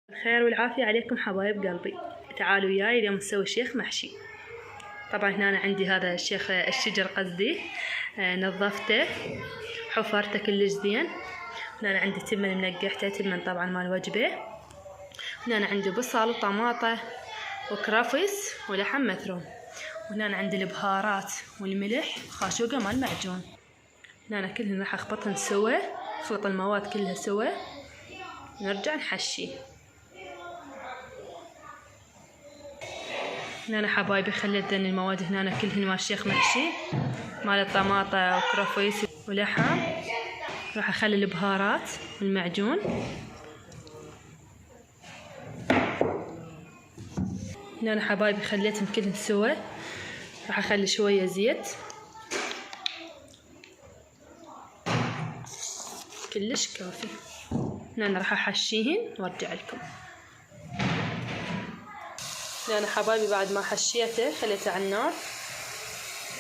الخير والعافية عليكم حبايب قلبي. تعالوا وياي اليوم نسوي شيخ محشي. طبعا هنا أنا عندي هذا الشيخ الشجر قصدي، نظفته حفرته كلش زين. هنا أنا عندي تمن منقحته، تمن طبعا مال وجبه. هنا أنا عندي بصل وطماطة وكرفس ولحم مثروم. وهنا أنا عندي البهارات والملح وخاشوقة مال معجون. هنا أنا كلهن راح أخبطهن سوا، أخلط المواد كلها سوا ونرجع نحشي. هنا أنا حبايبي خليت المواد هنا كلهن مال الشيخ محشي، مال الطماطة وكرفس ولحم. راح أخلي البهارات والمعجون. هنا أنا حبايبي خليتهم كلهن سوا، راح أخلي شوية زيت كلش كافي. هنا أنا راح أحشيهن وأرجع لكم. هنا أنا حبايبي بعد ما حشيته خليته على النار،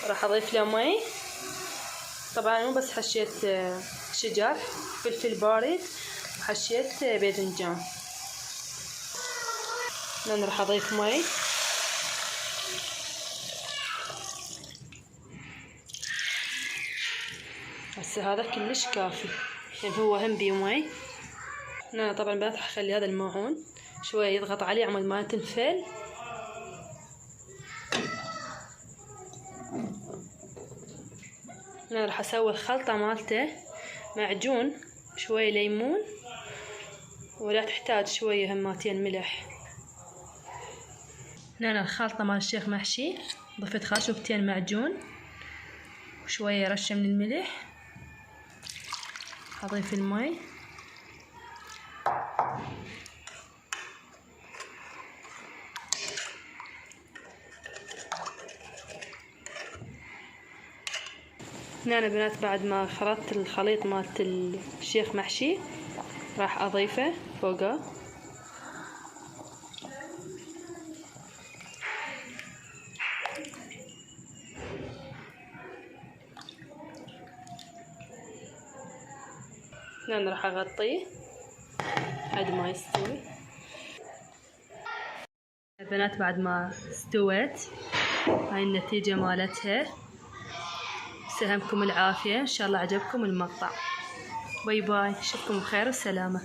راح أضيف له مي. طبعا مو بس حشيت شجر، فلفل بارد وحشيت باذنجان. هنا راح أضيف مي. هسه هذا كلش كافي، يعني هو هم بيه مي. هنا طبعا بنات راح أخلي هذا الماعون شوية يضغط عليه عمود ما تنفل. هنا راح أسوي الخلطة مالته، معجون شوية ليمون، ولا تحتاج شوية هماتين ملح. هنا الخلطة مال الشيخ محشي، ضفت خاشوقتين معجون وشوية رشة من الملح. أضيف المي. هنا أنا بنات بعد ما خلطت الخليط مالت الشيخ محشي راح أضيفه فوقه. هنا أنا راح أغطيه لحد ما يستوي. البنات بعد ما استوت هاي النتيجة مالتها. سلامكم العافية، إن شاء الله عجبكم المقطع. باي باي، أشوفكم بخير وسلامة.